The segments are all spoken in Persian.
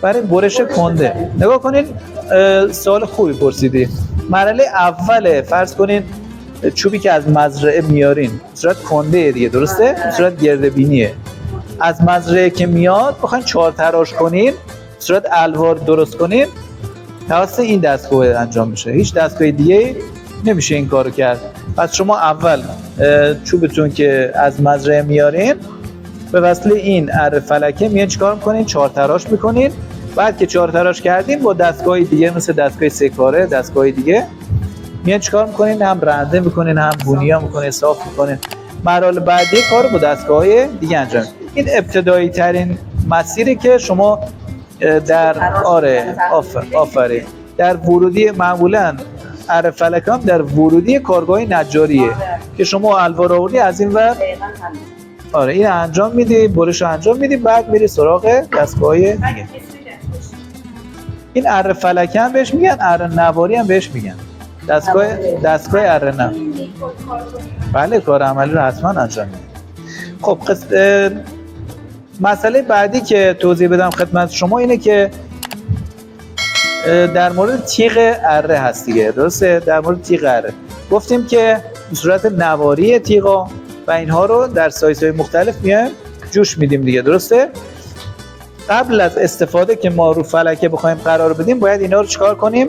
برای برش کنده. نگاه کنین، سوال خوبی پرسیدی. مرحله اول فرض کنین چوبی که از مزرعه میارین صورت کنده دیگه، درسته؟ صورت گرده بینیه. از مزرعه که میاد بخواین 4 تراش کنین، صورت الوار درست کنین، توسط این دستگاه انجام میشه. هیچ دستگاه دیگه نمیشه این کارو کرد. پس شما اول چوبتون که از مزرعه میارین به وسیله این اره فلکه میان چیکار میکنین؟ 4 تراش میکنین. بعد که 4 تراش کردین با دستگاه دیگه مثل دستگاه سکاره، دستگاه دیگه میان چیکار میکنین؟ هم رنده میکنین، هم بونیا میکنین، صاف میکنین. مراحل بعدی کارو با دستگاه دیگه انجام. این ابتدایی ترین مسیری که شما در آفرین در ورودی معمولاً اره فلکام در ورودی کارگاه نجاریه که شما الوار آوردی از این ور این انجام میدی، برش رو انجام میدی، بعد میری سراغ دستگاه دیگه. این اره فلکه هم بهش میگن، اره نواری هم بهش میگن. دستگاه اره نواری. بله، کار عملی رو حتما انجام میدی. خب مسئله بعدی که توضیح بدم خدمت شما اینه که در مورد تیغ اره هست دیگه، درسته؟ در مورد تیغ اره گفتیم که به صورت نواری تیغا و اینها رو در سایزهای مختلف میایم جوش میدیم دیگه، درسته؟ قبل از استفاده که ما رو فلکه بخوایم قرار بدیم باید اینا رو چیکار کنیم؟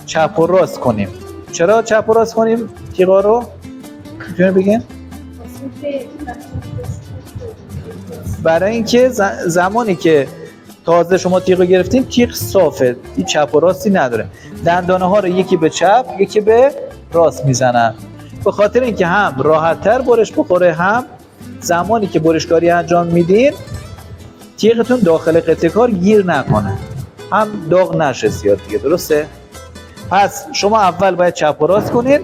چپ و راست کنیم. چرا چپ و راست کنیم تیغا رو؟ میتونه بگین؟ برای اینکه زمانی که تازه شما تیغ رو گرفتین تیغ صافه، هیچ چپ و راستی نداره. دندانه ها رو یکی به چپ یکی به راست میزنن، به خاطر اینکه هم راحت تر برش بخوره، هم زمانی که برشکاری انجام میدین تیغتون داخل قطعه کار گیر نکنه، هم داغ نشه زیاد دیگه، درسته؟ پس شما اول باید چپ و راست کنین،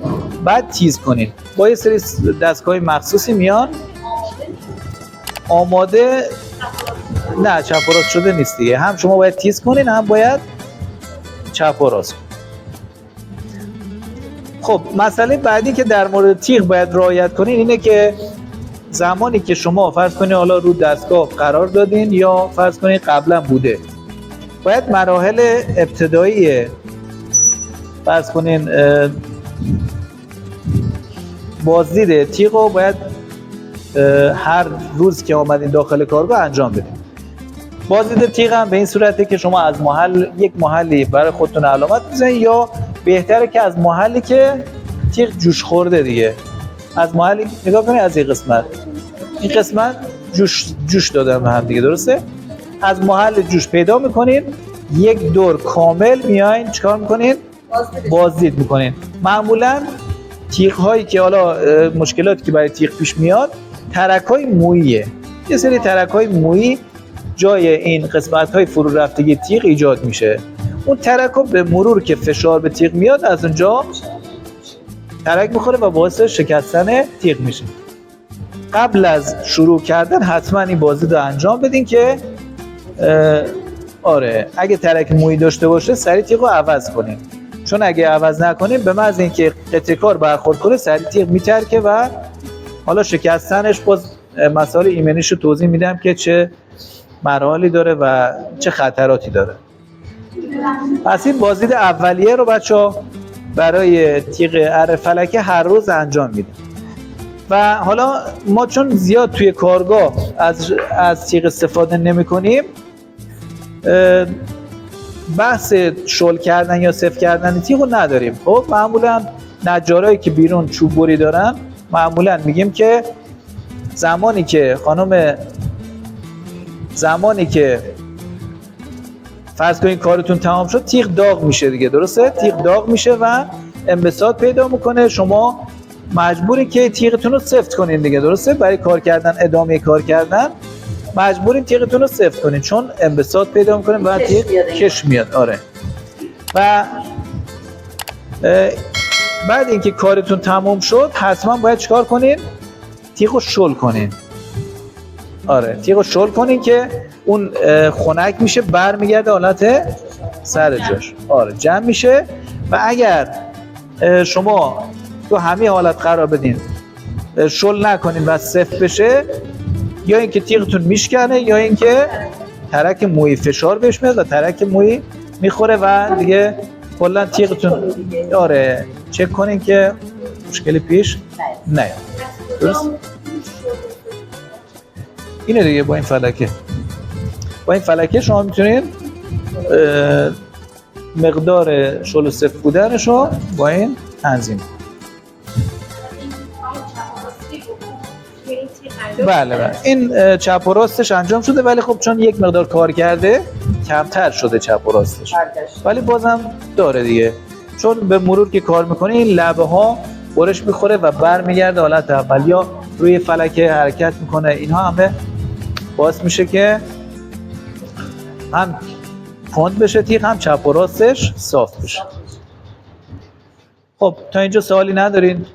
بعد تیز کنین. با یه سری دستگاه مخصوصی میان آماده. نه، چپ و راست شده نیست دیگه، هم شما باید تیز کنین هم باید چپ و راست کنین. خب مسئله بعدی که در مورد تیغ باید رعایت کنین اینه که زمانی که شما فرض کنین حالا رو دستگاه قرار دادین یا فرض کنین قبلا بوده، باید مراحل ابتدایی فرض کنین بازدید تیغ رو باید هر روز که آمدین داخل کارگاه انجام بدین. بازدید تیغ هم به این صورته که شما از یک محلی برای خودتون علامت بزنید، یا بهتره که از محلی که تیغ جوش خورده دیگه، از محلی نگاه کنید، از این قسمت جوش دادن به هم دیگه، درسته؟ از محل جوش پیدا میکنین، یک دور کامل میاین چیکار میکنین؟ بازدید میکنین. معمولا تیغ هایی که حالا مشکلاتی که برای تیغ پیش میاد ترک های موییه. یه سری ترک های مویی جای این قسمت های فرو رفتگی تیغ ایجاد میشه. اون ترک ها به مرور که فشار به تیغ میاد از اونجا ترک میخوره و باعث شکستن تیغ میشه. قبل از شروع کردن حتما این بازدید رو انجام بدین که اگه ترک مویی داشته باشه سریع تیغ رو عوض کنین، چون اگه عوض نکنین به محض اینکه قطعه کار برخورد کنه سریع تیغ میترکه و حالا شکستنش باز مسائل ایمنیش رو توضیح میدم که چه مراحلی داره و چه خطراتی داره. پس این بازدید اولیه رو بچه‌ها برای تیغ اره فلکه هر روز انجام میدیم. و حالا ما چون زیاد توی کارگاه از تیغ استفاده نمی کنیم، بحث شل کردن یا سفت کردن تیغ رو نداریم. خب معمولا نجارایی که بیرون چوب بری دارن معمولا میگیم که زمانی که فرض کنید کارتون تمام شد تیغ داغ میشه دیگه، درسته؟ تیغ داغ میشه و انبساط پیدا میکنه، شما مجبوری که تیغتون رو سفت کنین دیگه، درسته؟ برای کار کردن، ادامه کار کردن مجبورین تیغتون رو سفت کنین چون انبساط پیدا میکنه و تیغ کش میاد. و بعد اینکه کارتون تمام شد حتما باید چیکار کنین؟ تیغ رو شل کنین. تیغ رو شل کنین که اون خنک میشه، برمیگرده حالت سر جاش، جمع میشه. و اگر شما تو همه حالت قرار بدین شل نکنین و سفت بشه، یا اینکه تیغتون میشکنه یا اینکه ترک مویی فشار بهش میاد و ترک مویی میخوره و دیگه کلا تیغتون آره چک کنین که مشکلی پیش نیاد. درست؟ اینه دیگه. با این فلکه شما میتونین مقدار شل و سفت بودنش رو با این تنظیم. بله این چپ و راستش انجام شده، ولی خب چون یک مقدار کار کرده کمتر شده چپ و راستش، ولی بازم داره دیگه، چون به مرور که کار میکنه این لبه ها برش میخوره و برمیگرده حالت اول یا روی فلکه حرکت میکنه. اینها همه باعث میشه که هم کند بشه تیغ، هم چپ و راستش صاف بشه. خب تا اینجا سوالی ندارین؟